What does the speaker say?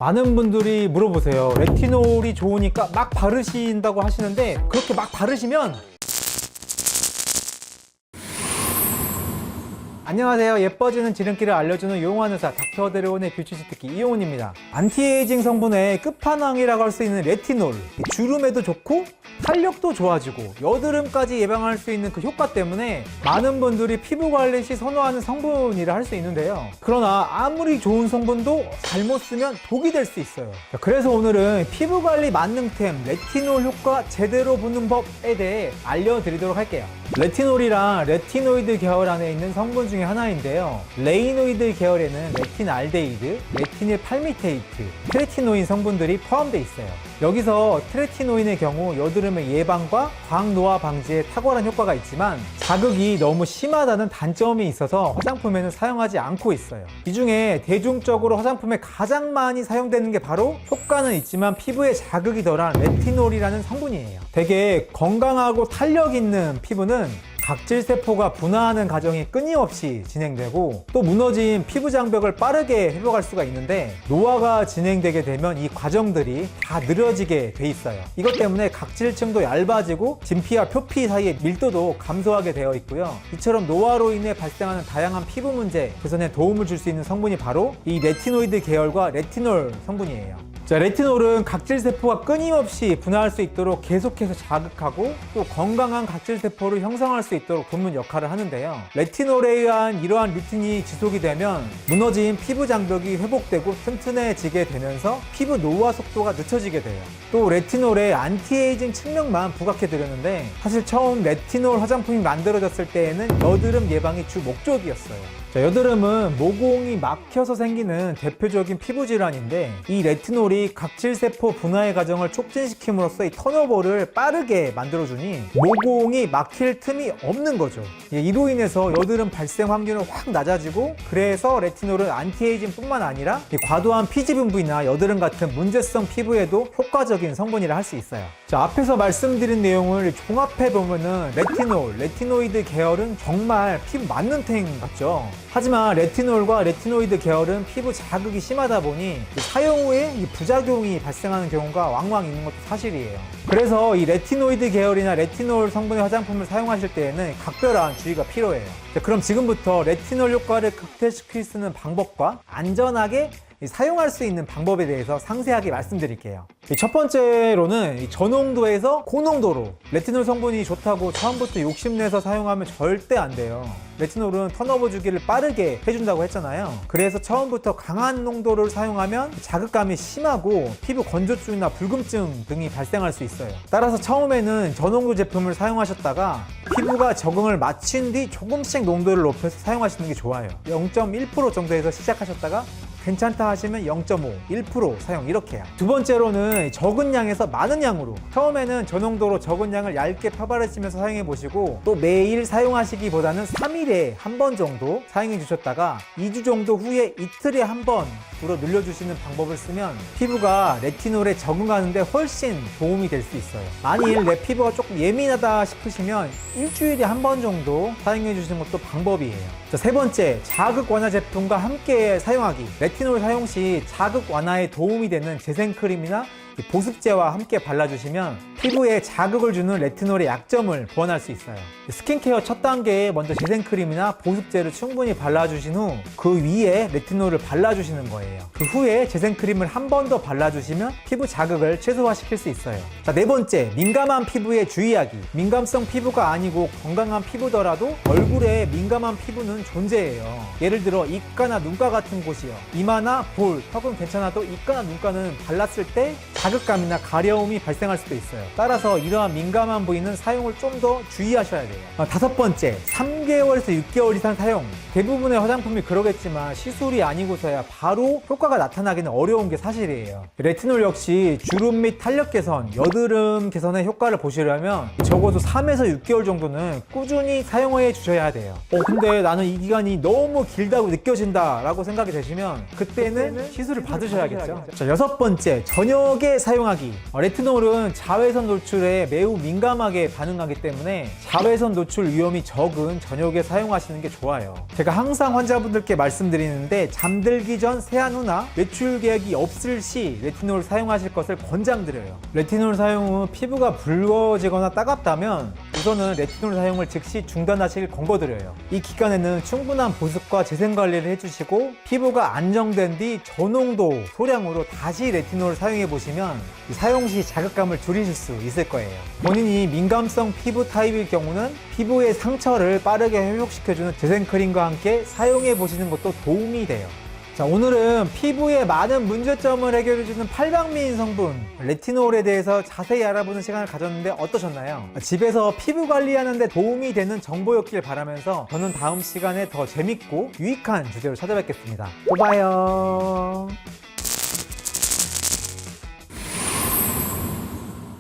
많은 분들이 물어보세요. 레티놀이 좋으니까 막 바르신다고 하시는데 그렇게 막 바르시면 안녕하세요. 예뻐지는 지름길을 알려주는 용한 의사 닥터드레온의 뷰티시 특기 이용훈입니다. 안티에이징 성분의 끝판왕이라고 할 수 있는 레티놀, 주름에도 좋고 탄력도 좋아지고 여드름까지 예방할 수 있는 그 효과 때문에 많은 분들이 피부 관리 시 선호하는 성분이라 할 수 있는데요. 그러나 아무리 좋은 성분도 잘못 쓰면 독이 될 수 있어요. 그래서 오늘은 피부 관리 만능템 레티놀 효과 제대로 보는 법에 대해 알려드리도록 할게요. 레티놀이랑 레티노이드 계열 안에 있는 성분 중에 하나인데요. 레이노이드 계열에는 레틴알데히드, 레티닐 팔미테이트, 트레티노인 성분들이 포함되어 있어요. 여기서 트레티노인의 경우 여드름의 예방과 광노화 방지에 탁월한 효과가 있지만 자극이 너무 심하다는 단점이 있어서 화장품에는 사용하지 않고 있어요. 이 중에 대중적으로 화장품에 가장 많이 사용되는 게 바로 효과는 있지만 피부에 자극이 덜한 레티놀이라는 성분이에요. 되게 건강하고 탄력 있는 피부는 각질세포가 분화하는 과정이 끊임없이 진행되고 또 무너진 피부 장벽을 빠르게 회복할 수가 있는데 노화가 진행되게 되면 이 과정들이 다 느려지게 돼 있어요. 이것 때문에 각질층도 얇아지고 진피와 표피 사이의 밀도도 감소하게 되어 있고요. 이처럼 노화로 인해 발생하는 다양한 피부 문제 개선에 도움을 줄 수 있는 성분이 바로 이 레티노이드 계열과 레티놀 성분이에요. 자, 레티놀은 각질세포가 끊임없이 분화할 수 있도록 계속해서 자극하고 또 건강한 각질세포를 형성할 수 있도록 돕는 역할을 하는데요. 레티놀에 의한 이러한 루틴이 지속이 되면 무너진 피부 장벽이 회복되고 튼튼해지게 되면서 피부 노화 속도가 늦춰지게 돼요. 또 레티놀의 안티에이징 측면만 부각해 드렸는데 사실 처음 레티놀 화장품이 만들어졌을 때에는 여드름 예방이 주 목적이었어요. 자, 여드름은 모공이 막혀서 생기는 대표적인 피부 질환인데 이 레티놀이 각질세포 분화의 과정을 촉진시킴으로써 이 턴오버를 빠르게 만들어주니 모공이 막힐 틈이 없는 거죠. 이로 인해서 여드름 발생 확률은 확 낮아지고 그래서 레티놀은 안티에이징 뿐만 아니라 과도한 피지 분비나 여드름 같은 문제성 피부에도 효과적인 성분이라 할 수 있어요. 자, 앞에서 말씀드린 내용을 종합해 보면은 레티놀, 레티노이드 계열은 정말 피부 맞는 템 같죠. 하지만 레티놀과 레티노이드 계열은 피부 자극이 심하다 보니 사용 후에 부작용이 발생하는 경우가 왕왕 있는 것도 사실이에요. 그래서 이 레티노이드 계열이나 레티놀 성분의 화장품을 사용하실 때에는 각별한 주의가 필요해요. 자, 그럼 지금부터 레티놀 효과를 극대시킬 수 있는 방법과 안전하게 사용할 수 있는 방법에 대해서 상세하게 말씀드릴게요. 첫 번째로는 저농도에서 고농도로 레티놀 성분이 좋다고 처음부터 욕심내서 사용하면 절대 안 돼요. 레티놀은 턴오버 주기를 빠르게 해준다고 했잖아요. 그래서 처음부터 강한 농도를 사용하면 자극감이 심하고 피부 건조증이나 불금증 등이 발생할 수 있어요. 따라서 처음에는 저농도 제품을 사용하셨다가 피부가 적응을 마친 뒤 조금씩 농도를 높여서 사용하시는 게 좋아요. 0.1% 정도에서 시작하셨다가 괜찮다 하시면 0.5, 1% 사용 이렇게 해요. 두 번째로는 적은 양에서 많은 양으로 처음에는 저농도로 적은 양을 얇게 펴바르시면서 사용해 보시고 또 매일 사용하시기보다는 3일에 한 번 정도 사용해 주셨다가 2주 정도 후에 이틀에 한 번으로 늘려주시는 방법을 쓰면 피부가 레티놀에 적응하는데 훨씬 도움이 될 수 있어요. 만일 내 피부가 조금 예민하다 싶으시면 일주일에 한 번 정도 사용해 주시는 것도 방법이에요. 자, 세 번째, 자극 완화 제품과 함께 사용하기. 레티놀 사용 시 자극 완화에 도움이 되는 재생크림이나 보습제와 함께 발라주시면 피부에 자극을 주는 레티놀의 약점을 보완할 수 있어요. 스킨케어 첫 단계에 먼저 재생크림이나 보습제를 충분히 발라주신 후 그 위에 레티놀을 발라주시는 거예요. 그 후에 재생크림을 한 번 더 발라주시면 피부 자극을 최소화시킬 수 있어요. 자, 네 번째, 민감한 피부에 주의하기. 민감성 피부가 아니고 건강한 피부더라도 얼굴에 민감한 피부는 존재해요. 예를 들어 입가나 눈가 같은 곳이요. 이마나 볼, 턱은 괜찮아도 입가나 눈가는 발랐을 때 자극감이나 가려움이 발생할 수도 있어요. 따라서 이러한 민감한 부위는 사용을 좀 더 주의하셔야 돼요. 다섯 번째, 3개월에서 6개월 이상 사용. 대부분의 화장품이 그러겠지만 시술이 아니고서야 바로 효과가 나타나기는 어려운 게 사실이에요. 레티놀 역시 주름 및 탄력 개선, 여드름 개선의 효과를 보시려면 적어도 3에서 6개월 정도는 꾸준히 사용해 주셔야 돼요. 근데 나는 이 기간이 너무 길다고 느껴진다 라고 생각이 되시면 그때는 시술을 받으셔야겠죠. 자, 여섯 번째, 저녁에 쉽게 사용하기. 레티놀은 자외선 노출에 매우 민감하게 반응하기 때문에 자외선 노출 위험이 적은 저녁에 사용하시는 게 좋아요. 제가 항상 환자분들께 말씀드리는데 잠들기 전 세안 후나 외출 계획이 없을 시 레티놀 사용하실 것을 권장드려요. 레티놀 사용 후 피부가 붉어지거나 따갑다면 우선은 레티놀 사용을 즉시 중단하시길 권고드려요. 이 기간에는 충분한 보습과 재생 관리를 해주시고 피부가 안정된 뒤 저농도 소량으로 다시 레티놀을 사용해 보시면 사용 시 자극감을 줄이실 수 있을 거예요. 본인이 민감성 피부 타입일 경우는 피부의 상처를 빠르게 회복시켜주는 재생크림과 함께 사용해 보시는 것도 도움이 돼요. 자, 오늘은 피부의 많은 문제점을 해결해주는 팔방미인 성분 레티놀에 대해서 자세히 알아보는 시간을 가졌는데 어떠셨나요? 집에서 피부 관리하는 데 도움이 되는 정보였길 바라면서 저는 다음 시간에 더 재밌고 유익한 주제로 찾아뵙겠습니다. 또 봐요.